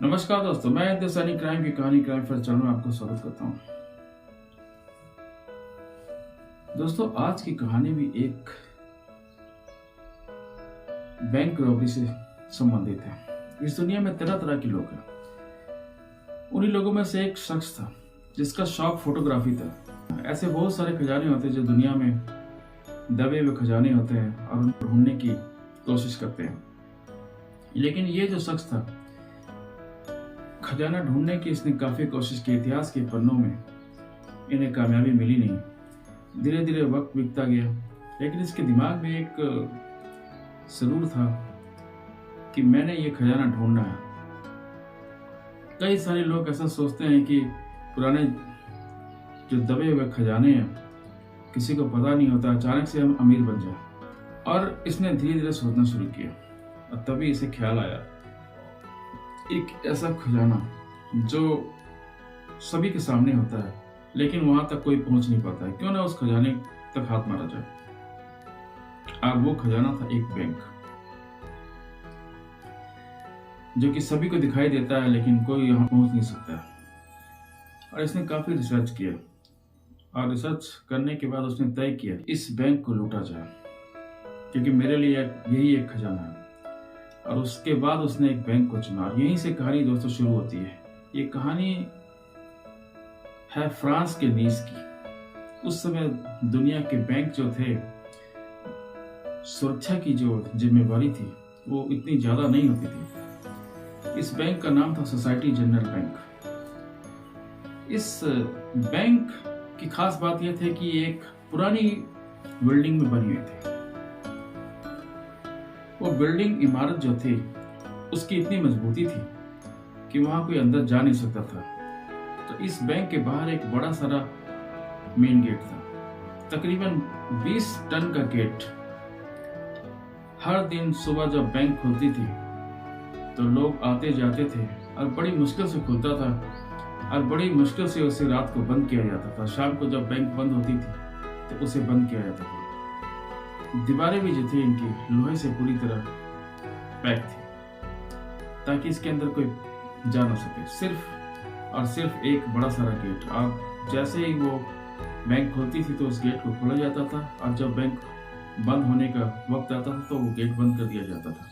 नमस्कार दोस्तों, मैं हिंदुस्तानी क्राइम की कहानी क्राइम फर्स्ट चैनल में आपका स्वागत करता हूं। दोस्तों, आज की कहानी भी एक बैंक रॉबरी से संबंधित है। इस दुनिया में तरह तरह के लोग हैं। उन्हीं लोगों में से एक शख्स था जिसका शौक फोटोग्राफी था। ऐसे बहुत सारे खजाने होते हैं जो दुनिया में दबे हुए खजाने होते हैं और उनको ढूंढने की कोशिश करते हैं। लेकिन ये जो शख्स था, खजाना ढूंढने की इसने काफी कोशिश की। इतिहास के पन्नों में इन्हें कामयाबी मिली नहीं। धीरे धीरे वक्त बीतता गया, लेकिन इसके दिमाग में एक सुरूर था कि मैंने ये खजाना ढूंढना है। कई सारे लोग ऐसा सोचते हैं कि पुराने जो दबे हुए खजाने हैं किसी को पता नहीं होता, अचानक से हम अमीर बन जाए। और इसने धीरे धीरे सोचना शुरू किया और तभी इसे ख्याल आया, एक ऐसा खजाना जो सभी के सामने होता है लेकिन वहां तक कोई पहुंच नहीं पाता है, क्यों ना उस खजाने तक हाथ मारा जाए। और वो खजाना था एक बैंक, जो कि सभी को दिखाई देता है लेकिन कोई यहां पहुंच नहीं सकता है। और इसने काफी रिसर्च किया और रिसर्च करने के बाद उसने तय किया इस बैंक को लूटा जाए, क्योंकि मेरे लिए यही एक खजाना है। और उसके बाद उसने एक बैंक को चुना। और यहीं से कहानी दोस्तों शुरू होती है। ये कहानी है फ्रांस के नीस की। उस समय दुनिया के बैंक जो थे, सुरक्षा की जो जिम्मेवारी थी वो इतनी ज्यादा नहीं होती थी। इस बैंक का नाम था सोसाइटी जनरल बैंक। इस बैंक की खास बात यह थी कि एक पुरानी बिल्डिंग में बनी हुई थी। वो बिल्डिंग इमारत जो थी उसकी इतनी मजबूती थी कि वहां कोई अंदर जा नहीं सकता था। तो इस बैंक के बाहर एक बड़ा सारा मेन गेट था, तकरीबन 20 टन का गेट। हर दिन सुबह जब बैंक खुलती थी तो लोग आते जाते थे और बड़ी मुश्किल से खुलता था और बड़ी मुश्किल से उसे रात को बंद किया जाता था। शाम को जब बैंक बंद होती थी तो उसे बंद किया जाता था। दीवारें भी जो थी इनकी लोहे से पूरी तरह पैक थी ताकि इसके अंदर कोई जा ना सके। सिर्फ और सिर्फ एक बड़ा सारा गेट। और जैसे ही वो बैंक खुलती थी तो उस गेट को खोला जाता था और जब बैंक बंद होने का वक्त आता था तो वो गेट बंद कर दिया जाता था।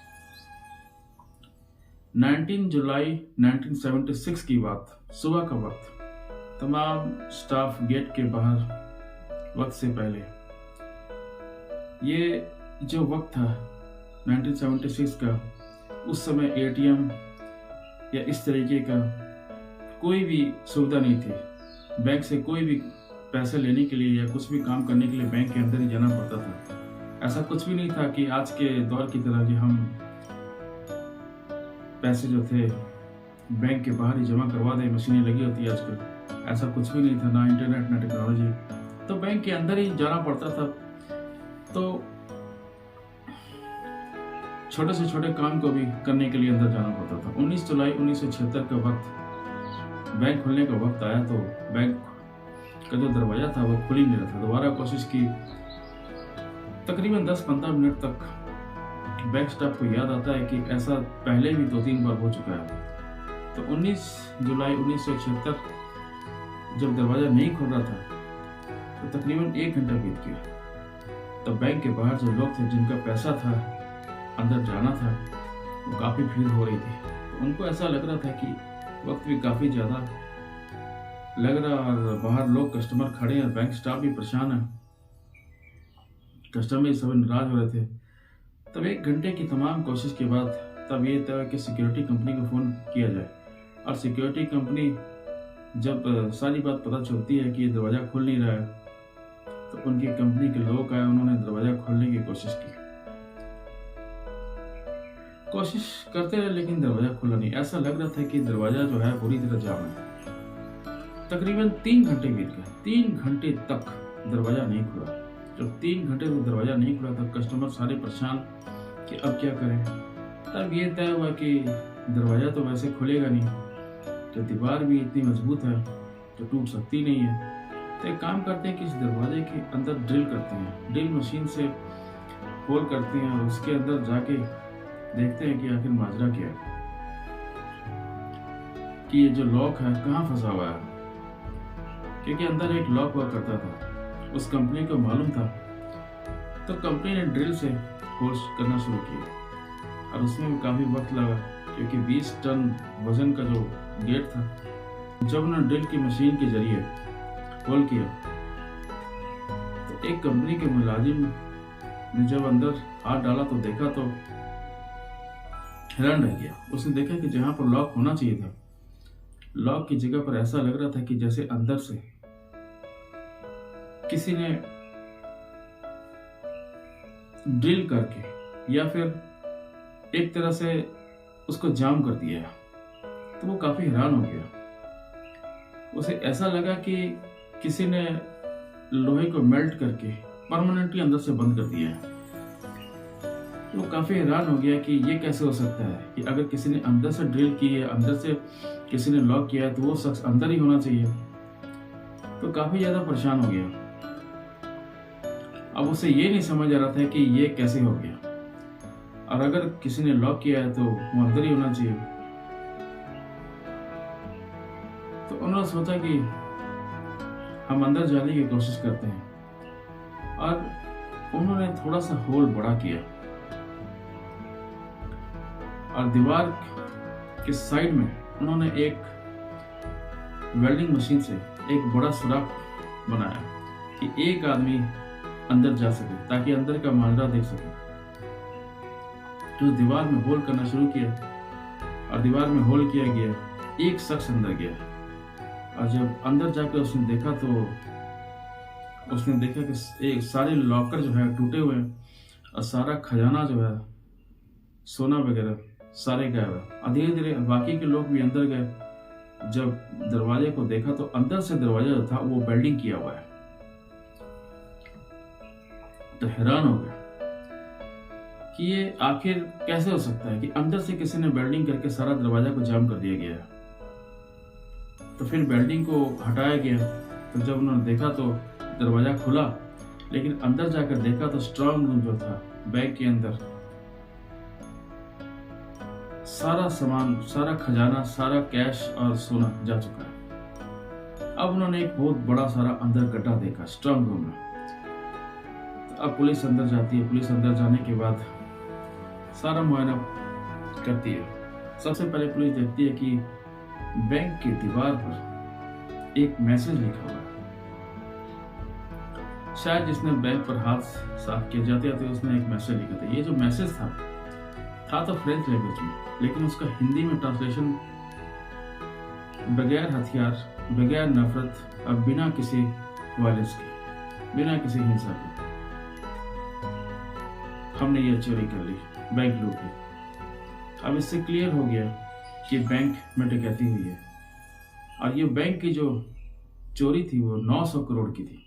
19 जुलाई 1976 की बात, सुबह का वक्त। तमाम स्टाफ गेट के बाहर वक्त से पहले। ये जो वक्त था 1976 का, उस समय एटीएम या इस तरीके का कोई भी सुविधा नहीं थी। बैंक से कोई भी पैसे लेने के लिए या कुछ भी काम करने के लिए बैंक के अंदर ही जाना पड़ता था। ऐसा कुछ भी नहीं था कि आज के दौर की तरह कि हम पैसे जो थे बैंक के बाहर ही जमा करवा दें, मशीनें लगी होती है आजकल। ऐसा कुछ भी नहीं था, ना इंटरनेट ना टेक्नोलॉजी। तो बैंक के अंदर ही जाना पड़ता था। तो छोटे से छोटे काम को भी करने के लिए अंदर जाना पड़ता था। 19 जुलाई 1976 का वक्त, बैंक खुलने का वक्त आया तो बैंक का जो दरवाजा था वो खुल ही नहीं रहा था। दोबारा कोशिश की, तकरीबन 10-15 मिनट तक। बैंक स्टाफ को याद आता है कि ऐसा पहले भी 2-3 बार हो चुका है। तो 19 जुलाई 1976 जब दरवाजा नहीं खुल रहा था तो तकरीबन 1 घंटा बीत गया। तो बैंक के बाहर जो लोग थे जिनका पैसा था अंदर जाना था, वो काफी भीड़ हो रही थी। तो उनको ऐसा लग रहा था कि वक्त भी काफी ज्यादा लग रहा और बाहर लोग कस्टमर खड़े हैं, बैंक स्टाफ भी परेशान है, कस्टमर सब नाराज हो रहे थे। तब 1 घंटे की तमाम कोशिश के बाद तब ये तय कि सिक्योरिटी कंपनी को फोन किया जाए। और सिक्योरिटी कंपनी जब सारी बात पता चलती है कि ये दरवाजा खुल नहीं रहा है तो उनकी कंपनी के लोग आए, उन्होंने दरवाजा खोलने की कोशिश की। कोशिश करते रहे लेकिन दरवाजा खुला नहीं। ऐसा लग रहा था कि दरवाजा जो है पूरी तरह जाम है। तकरीबन 3 घंटे बीत गए। 3 घंटे तक दरवाजा नहीं खुला। जब 3 घंटे तक दरवाजा नहीं खुला तब कस्टमर सारे परेशान कि अब क्या करें। तब ये तय हुआ कि दरवाजा तो वैसे खुलेगा नहीं, तो दीवार भी इतनी मजबूत है तो टूट सकती नहीं है। तो एक काम करते हैं कि इस दरवाजे के अंदर ड्रिल करते हैं, ड्रिल मशीन से होल करते हैं और उसके अंदर जाके देखते हैं कि आखिर माजरा क्या है। कि ये जो लॉक है कहाँ फंसा हुआ है, क्योंकि अंदर एक लॉक हुआ करता था। उस कंपनी को मालूम था, तो कंपनी ने ड्रिल से खोज करना शुरू किया और उसमें भी काफ़ी वक्त लगा, क्योंकि 20 टन वजन का जो गेट था, जब उन्होंने ड्रिल की मशीन के जरिए होल किया तो एक कंपनी के मुलाजिम ने जब अंदर हाथ डाला तो देखा तो हैरान रह गया। उसने देखा कि जहां पर लॉक होना चाहिए था, लॉक की जगह पर ऐसा लग रहा था कि जैसे अंदर से किसी ने ड्रिल करके या फिर एक तरह से उसको जाम कर दिया। तो वो काफी हैरान हो गया। उसे ऐसा लगा कि किसी ने लोहे को मेल्ट करके परमानेंटली अंदर से बंद कर दिया है। वो काफी हैरान हो गया कि ये कैसे हो सकता है कि अगर किसी ने अंदर से ड्रिल की है, अंदर से किसी ने लॉक किया है, तो वो शख्स अंदर ही होना चाहिए। तो काफी ज्यादा परेशान हो गया। अब उसे ये नहीं समझ आ रहा था कि ये कैसे हो गया, और अगर किसी ने लॉक किया है तो वो अंदर ही होना चाहिए। तो उन्होंने सोचा कि हम अंदर जाने की कोशिश करते हैं, और उन्होंने थोड़ा सा होल बड़ा किया और दीवार के साइड में उन्होंने एक वेल्डिंग मशीन से एक बड़ा सुराख बनाया कि एक आदमी अंदर जा सके, ताकि अंदर का माजरा देख सके। तो दीवार में होल करना शुरू किया और दीवार में होल किया गया। एक शख्स अंदर गया और जब अंदर जाकर उसने देखा तो उसने देखा कि एक सारे लॉकर जो है टूटे हुए हैं और सारा खजाना जो है, सोना वगैरह सारे गायब है। और धीरे धीरे बाकी के लोग भी अंदर गए। जब दरवाजे को देखा तो अंदर से दरवाजा जो था वो वेल्डिंग किया हुआ है। तो हैरान हो गया कि ये आखिर कैसे हो सकता है कि अंदर से किसी ने वेल्डिंग करके सारा दरवाजा को जाम कर दिया गया है। तो फिर वेल्डिंग को हटाया गया। तो जब उन्होंने देखा तो दरवाजा खुला, लेकिन अंदर जाकर देखा तो स्ट्रांग रूम जो था, बैंक के अंदर सारा सामान, सारा खजाना, सारा कैश और सोना जा चुका है। अब उन्होंने एक बहुत बड़ा सारा अंदर गड्ढा देखा स्ट्रांग रूम में। तो अब पुलिस अंदर जाती है। पुलिस अंदर जाने के बाद सारा मुआयना करती है। सबसे पहले पुलिस देखती है कि बैंक की दीवार पर एक मैसेज लिखा हुआ है। शायद जिसने बैंक पर हाथ साफ किया जाते थे उसने एक मैसेज लिखा था। ये जो मैसेज था तो फ्रेंच लैंग्वेज में, लेकिन उसका हिंदी में ट्रांसलेशन बगैर हथियार, बगैर नफरत और बिना किसी वायलेंस के, बिना किसी हिंसा के हमने ये चोरी कर ली, बैंक लूट ली। अब इससे क्लियर हो गया कि बैंक में डकैती हुई है और ये बैंक की जो चोरी थी वो 900 करोड़ की थी।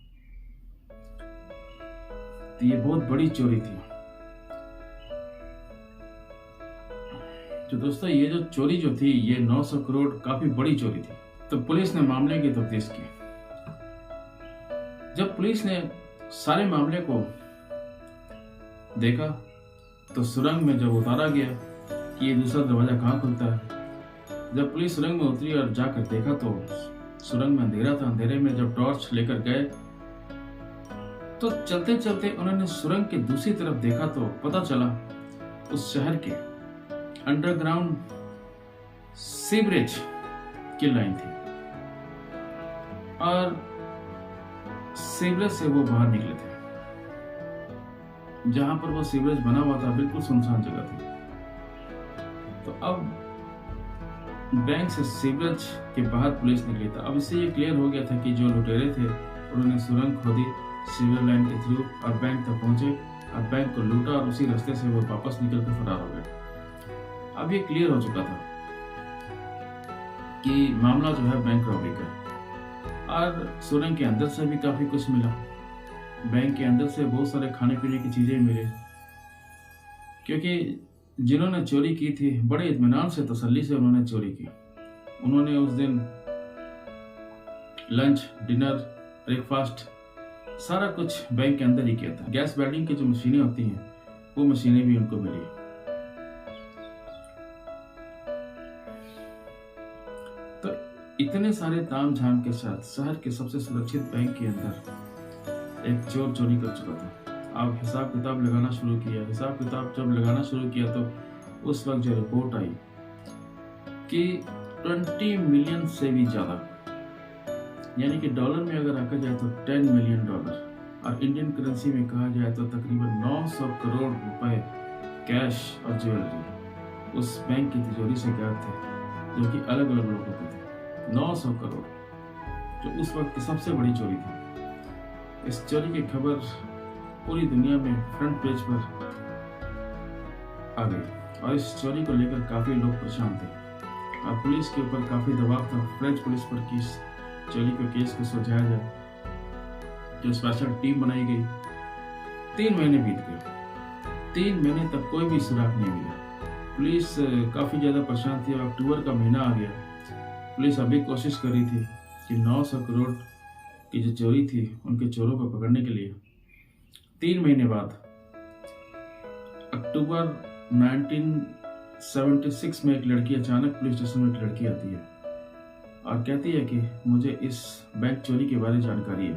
तो ये बहुत बड़ी चोरी थी। तो दोस्तों ये जो चोरी जो थी ये 900 करोड़ काफी बड़ी चोरी थी। तो पुलिस ने मामले की तफ्तीश की। जब पुलिस ने सारे मामले को देखा तो सुरंग में जब उतारा गया कि ये दूसरा दरवाजा कहाँ खुलता है। जब पुलिस सुरंग में उतरी और जाकर देखा तो सुरंग में अंधेरा था। अंधेरे में जब टॉर्च लेकर गए तो चलते चलते उन्होंने सुरंग के दूसरी तरफ देखा तो पता चला उस शहर के अंडरग्राउंड सीवरेज की लाइन थी और सीवरेज से वो बाहर निकले थे। जहां पर वो सीवरेज बना हुआ था बिल्कुल सुनसान जगह थी। तो अब बैंक से सीवरेज के बाहर पुलिस निकली था। अब इससे ये क्लियर हो गया था कि जो लुटेरे थे उन्होंने सुरंग खोदी सीवर लाइन के थ्रू और बैंक तक पहुंचे और बैंक को लूटा और उसी रास्ते से वो वापस निकल कर फरार हो गए। अब ये क्लियर हो चुका था कि मामला जो है बैंक रॉबरी का। और सुरंग के अंदर से भी काफी कुछ मिला। बैंक के अंदर से बहुत सारे खाने पीने की चीजें मिले, क्योंकि जिन्होंने चोरी की थी बड़े इत्मीनान से, तसल्ली से उन्होंने चोरी की। उन्होंने उस दिन लंच, डिनर, ब्रेकफास्ट सारा कुछ बैंक के अंदर ही किया था। गैस वेल्डिंग की जो मशीनें होती हैं वो मशीनें भी उनको मिली। इतने सारे ताम झाम के साथ शहर के सबसे सुरक्षित बैंक के अंदर एक चोर चोरी कर चुका था। आप हिसाब किताब लगाना शुरू किया। हिसाब किताब जब लगाना शुरू किया तो उस वक्त जो रिपोर्ट आई कि 20 मिलियन से भी ज़्यादा, यानी कि डॉलर में अगर रखा जाए तो 10 मिलियन डॉलर और इंडियन करेंसी में कहा जाए तो तकरीबन 900 करोड़ रुपए कैश और ज्वेलरी उस बैंक की तिजोरी से गायब थे, जो कि अलग अलग लोगों के थे। 900 करोड़, जो उस वक्त की सबसे बड़ी चोरी थी। इस चोरी की खबर पूरी दुनिया में फ्रंट पेज पर आ गई और इस चोरी को लेकर काफ़ी लोग परेशान थे और पुलिस के ऊपर काफ़ी दबाव था फ्रेंच पुलिस पर कि इस चोरी के केस को सुलझाया जाए। जो स्पेशल टीम बनाई गई, 3 महीने बीत गए। 3 महीने तक कोई भी सुराग नहीं मिला। पुलिस काफ़ी ज़्यादा परेशान थी और अक्टूबर का महीना आ गया। पुलिस अभी कोशिश कर रही थी कि 900 करोड़ की जो चोरी थी उनके चोरों को पकड़ने के लिए। 3 महीने बाद अक्टूबर 1976 में एक लड़की अचानक पुलिस स्टेशन में एक लड़की आती है और कहती है कि मुझे इस बैंक चोरी के बारे में जानकारी है।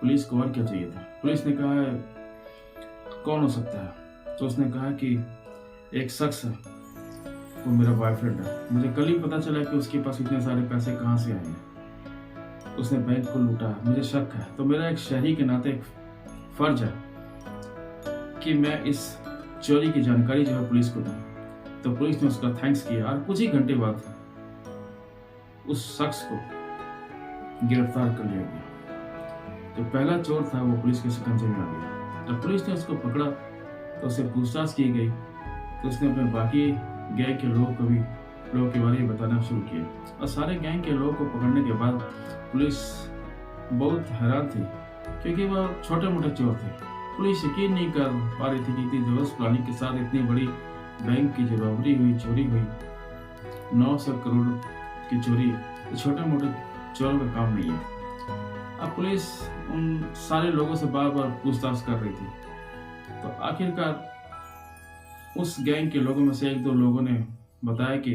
पुलिस को और क्या चाहिए था। पुलिस ने कहा है कौन हो सकता है, तो उसने कहा कि एक शख्स है, वो मेरा बॉयफ्रेंड है। मुझे कल ही पता चला कि उसके पास इतने सारे पैसे कहाँ से आए हैं। उसने बैंक को लूटा है, मुझे शक है। तो मेरा एक शहरी के नाते एक फर्ज है कि मैं इस चोरी की जानकारी जो है पुलिस को दूं। तो पुलिस ने उसका थैंक्स किया और कुछ ही घंटे बाद उस शख्स को गिरफ्तार कर लिया गया। जो पहला चोर था वो पुलिस के शिकंजे में आ गया। जब पुलिस ने उसको पकड़ा तो उससे पूछताछ की गई तो उसने अपने बाकी गैंग के लोगों के बारे में बताना शुरू किया और सारे गैंग के लोगों को पकड़ने के बाद पुलिस बहुत हैरान थी क्योंकि वह छोटे मोटे चोर थे। पुलिस यकीन नहीं कर पा रही थी कि इतनी जबरदस्त प्लानिंग के साथ इतनी बड़ी बैंक की जो रॉबरी हुई, चोरी हुई, 900 करोड़ की चोरी तो छोटे मोटे चोरों का काम नहीं है। अब पुलिस उन सारे लोगों से बार बार पूछताछ कर रही थी। तो आखिरकार उस गैंग के लोगों में से 1-2 लोगों ने बताया कि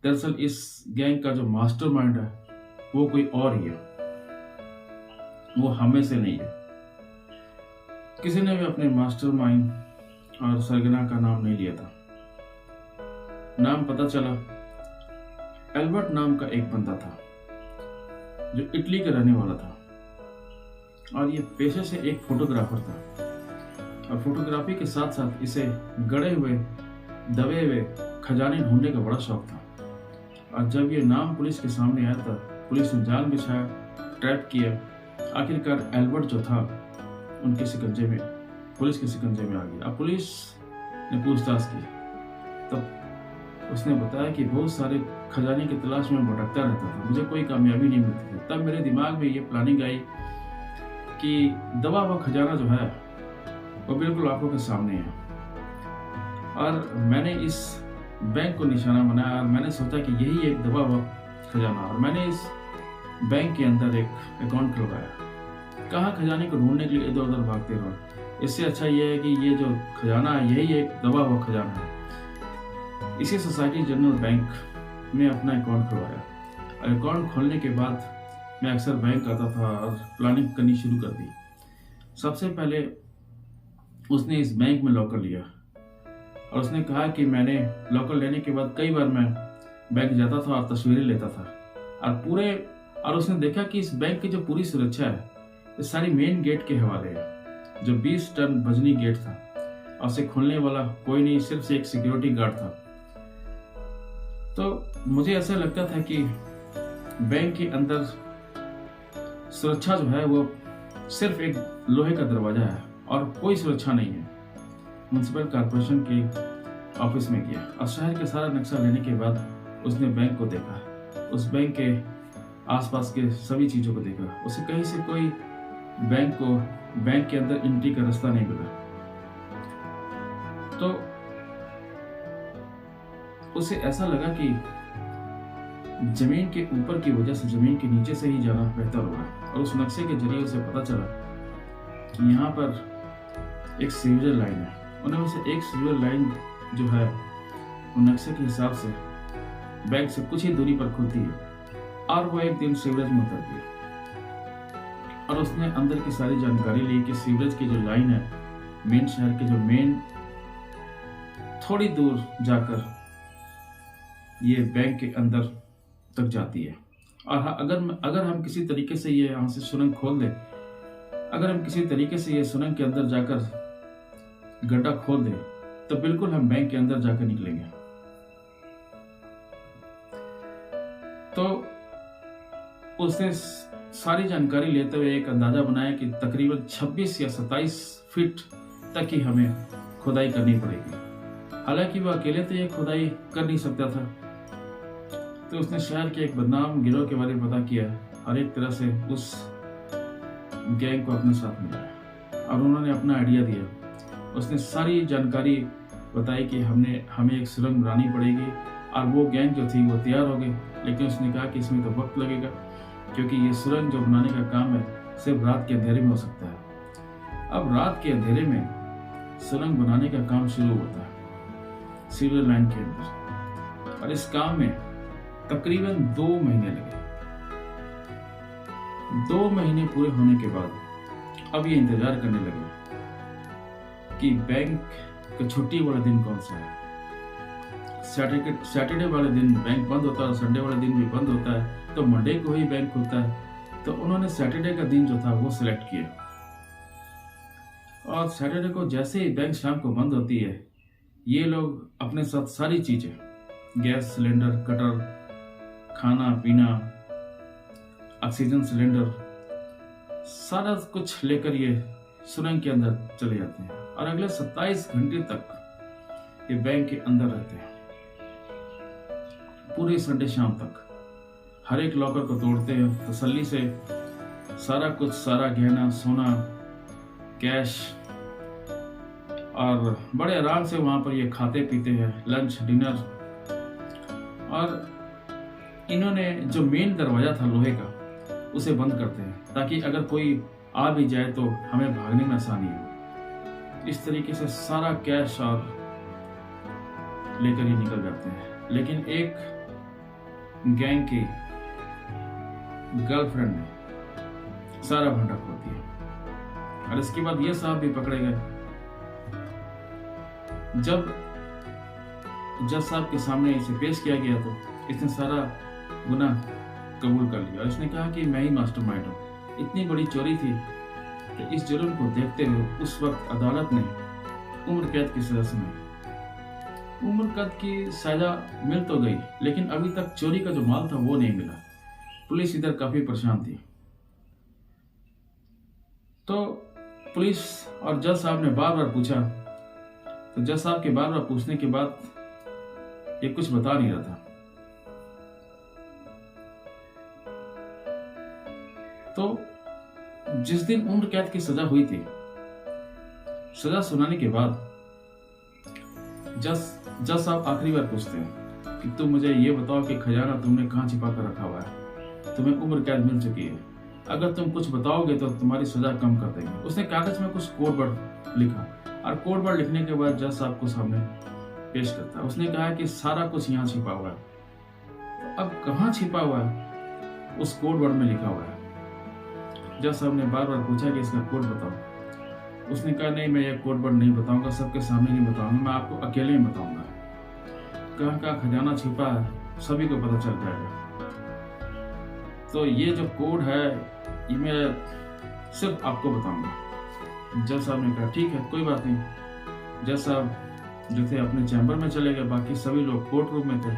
दरअसल इस गैंग का जो मास्टरमाइंड है वो कोई और ही है, वो हमें से नहीं है। किसी ने भी अपने मास्टरमाइंड और सरगना का नाम नहीं लिया था। नाम पता चला एल्बर्ट नाम का एक बंदा था जो इटली का रहने वाला था और ये पेशे से एक फोटोग्राफर था और फोटोग्राफी के साथ साथ इसे गड़े हुए दबे हुए खजाने ढूंढने का बड़ा शौक था। और जब ये नाम पुलिस के सामने आया था, पुलिस ने जाल बिछाया, ट्रैप किया। आखिरकार एल्बर्ट जो था उनके शिकंजे में, पुलिस के शिकंजे में आ गया। अब पुलिस ने पूछताछ की तब उसने बताया कि बहुत सारे खजाने की तलाश में भटकता रहता था, मुझे कोई कामयाबी नहीं मिलती थी। तब मेरे दिमाग में ये प्लानिंग आई कि दबा हुआ खजाना जो है वो बिल्कुल आंखों के सामने है और मैंने इस बैंक को निशाना बनाया और मैंने सोचा कि यही एक दबा हुआ खजाना, और मैंने इस बैंक के अंदर एक अकाउंट खुलवाया। कहाँ खजाने को ढूंढने के लिए इधर उधर भागते रहो, इससे अच्छा ये है कि ये जो खजाना है यही एक दबा हुआ खजाना है। इसी सोसाइटी जनरल बैंक में अपना अकाउंट खुलवाया और अकाउंट खोलने के बाद मैं अक्सर बैंक आता था और प्लानिंग करनी शुरू कर दी। सबसे पहले उसने इस बैंक में लॉकर लिया और उसने कहा कि मैंने लॉकर लेने के बाद कई बार मैं बैंक जाता था और तस्वीरें लेता था और उसने देखा कि इस बैंक की जो पूरी सुरक्षा है ये सारी मेन गेट के हवाले है, जो 20 टन वजनी गेट था और उसे खोलने वाला कोई नहीं, सिर्फ एक सिक्योरिटी गार्ड था। तो मुझे ऐसा लगता था कि बैंक के अंदर सुरक्षा जो है वो सिर्फ एक लोहे का दरवाजा है और कोई सुरक्षा नहीं है। म्युनिसिपल कॉर्पोरेशन के ऑफिस में गया और शहर का सारा नक्शा लेने के बाद उसने बैंक को देखा, उस बैंक के आसपास के सभी चीजों को देखा। उसे कहीं से कोई बैंक के अंदर एंट्री का रास्ता नहीं मिला। तो उसे ऐसा लगा कि जमीन के ऊपर की वजह से जमीन के नीचे से ही जाना बेहतर होगा और उस नक्शे के जरिए उसे पता चला कि यहाँ पर एक सीवरेज लाइन है। उनमें से एक सीवरेज लाइन जो है वो नक्शे के हिसाब से बैंक से कुछ ही दूरी पर खुलती है और वो एक दिन सीवरेज में उतर गया और उसने अंदर की सारी जानकारी ली कि सीवरेज की जो लाइन है मेन शहर के जो मेन थोड़ी दूर जाकर ये बैंक के अंदर तक जाती है। और अगर हम किसी तरीके से ये यहाँ से सुरंग खोल दें, अगर हम किसी तरीके से ये सुरंग के अंदर जाकर गड्ढा खोल दें तो बिल्कुल हम बैंक के अंदर जाकर निकलेंगे। तो उसने सारी जानकारी लेते हुए एक अंदाजा बनाया कि तकरीबन 26 या 27 फीट तक ही हमें खुदाई करनी पड़ेगी। हालांकि वो अकेले तो ये खुदाई कर नहीं सकता था, तो उसने शहर के एक बदनाम गिरोह के बारे में पता किया और एक तरह से उस गैंग को अपने साथ मिलाया और उन्होंने अपना आइडिया दिया। उसने सारी जानकारी बताई कि हमें एक सुरंग बनानी पड़ेगी और वो गैंग जो थी वो तैयार हो गई। लेकिन उसने कहा कि इसमें तो वक्त लगेगा, क्योंकि ये सुरंग जो बनाने का काम है सिर्फ रात के अंधेरे में हो सकता है। अब रात के अंधेरे में सुरंग बनाने का काम शुरू होता है सीवर लाइन के अंदर, और इस काम में तकरीबन 2 महीने लगे। 2 महीने पूरे होने के बाद अब ये इंतजार करने लगे कि बैंक का छुट्टी वाला दिन कौन सा है। सैटरडे वाले दिन बैंक बंद होता है और संडे वाले दिन भी बंद होता है, तो मंडे को ही बैंक खुलता है। तो उन्होंने सैटरडे का दिन जो था वो सिलेक्ट किया और सैटरडे को जैसे ही बैंक शाम को बंद होती है, ये लोग अपने साथ सारी चीजें, गैस सिलेंडर, कटर, खाना पीना, ऑक्सीजन सिलेंडर, सारा कुछ लेकर ये सुरंग के अंदर चले जाते हैं और अगले 27 घंटे तक ये बैंक के अंदर रहते हैं। पूरे संडे शाम तक हर एक लॉकर को तोड़ते हैं तसल्ली से, सारा कुछ, सारा गहना, सोना, कैश, और बड़े आराम से वहां पर ये खाते पीते हैं, लंच, डिनर। और इन्होंने जो मेन दरवाजा था लोहे का उसे बंद करते हैं ताकि अगर कोई आ भी जाए तो हमें भागने में आसानी हो। इस तरीके से सारा कैश और लेकर ही निकल जाते हैं। लेकिन एक गैंग की गर्लफ्रेंड ने सारा भंडा खोल दिया और इसके बाद ये साहब भी पकड़े गए। जब जज साहब के सामने इसे पेश किया गया तो इसने सारा गुनाह कबूल कर लिया और इसने कहा कि मैं ही मास्टरमाइंड हूं। इतनी बड़ी चोरी थी कि इस जुर्म को देखते हुए उस वक्त अदालत ने उम्र कैद की सजा सुनाई। उम्र कैद की सजा मिल तो गई, लेकिन अभी तक चोरी का जो माल था वो नहीं मिला। पुलिस इधर काफी परेशान थी। तो पुलिस और जज साहब ने बार बार पूछा, तो जज साहब के बार बार पूछने के बाद ये कुछ बता नहीं रहा था। तो जिस दिन उम्र कैद की सजा हुई थी, सजा सुनाने के बाद जज साहब आखिरी बार पूछते हैं कि तुम मुझे ये बताओ कि खजाना तुमने कहां छिपा कर रखा हुआ है। तुम्हें उम्र कैद मिल चुकी है, अगर तुम कुछ बताओगे तो तुम्हारी सजा कम कर देंगे। उसने कागज में कुछ कोड वर्ड लिखा और कोड वर्ड लिखने के बाद जज साहब को सामने पेश करता है। उसने कहा कि सारा कुछ यहाँ छिपा हुआ है। तो अब कहाँ छिपा हुआ है? उस कोड वर्ड में लिखा हुआ है। जज साहब ने बार बार पूछा कि इसका कोड बताओ। उसने कहा नहीं, मैं ये कोड वर्ड नहीं बताऊंगा, सबके सामने नहीं बताऊंगा, मैं आपको अकेले ही बताऊंगा। कहाँ कहाँ खजाना छिपा है सभी को पता चल जाएगा। तो ये जो कोड है ये मैं सिर्फ आपको बताऊंगा। जज साहब ने कहा ठीक है, कोई बात नहीं। जज साहब जो थे अपने चैम्बर में चले गए, बाकी सभी लोग कोर्ट रूम में थे।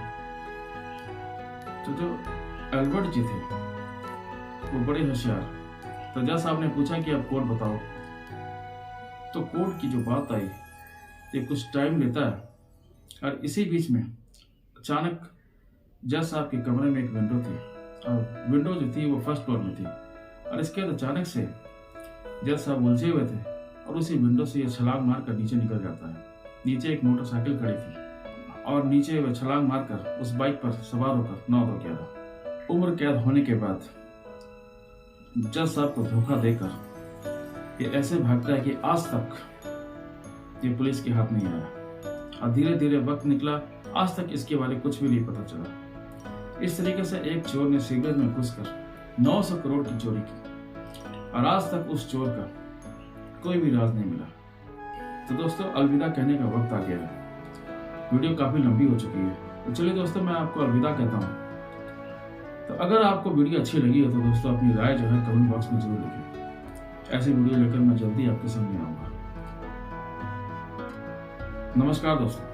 तो जो अल्बर्ट जी थे वो बड़े होशियार। तो जज साहब ने पूछा कि आप कोड बताओ। तो कोड की जो बात आई ये कुछ टाइम लेता है, और इसी बीच में अचानक जज साहब के कमरे में एक विंडो थी और विंडो जो थी वो फर्स्ट फ्लोर में थी। और इसके बाद अचानक से जज साहब उलझे हुए थे और उसी विंडो से ये छलांग मारकर नीचे निकल जाता है। नीचे एक मोटरसाइकिल खड़ी थी और नीचे वह छलांग मारकर उस बाइक पर सवार होकर 9-2-11 उम्र कैद होने के बाद जज साहब को धोखा देकर ये ऐसे भागता है कि आज तक ये पुलिस के हाथ नहीं आया। और धीरे धीरे वक्त निकला, आज तक इसके बारे कुछ भी नहीं पता चला। इस तरीके से एक चोर ने सीवरेज में घुसकर 900 करोड़ की चोरी की और आज तक उस चोर का कोई भी राज नहीं मिला। तो दोस्तों, अलविदा कहने का वक्त आ गया है। वीडियो काफी लंबी हो चुकी है, तो चलिए दोस्तों, मैं आपको अलविदा कहता हूँ। तो अगर आपको वीडियो अच्छी लगी है तो दोस्तों अपनी राय जो है कमेंट बॉक्स में जरूर लिखें। ऐसी वीडियो लेकर मैं जल्दी आपके सामने आऊंगा। नमस्कार दोस्तों।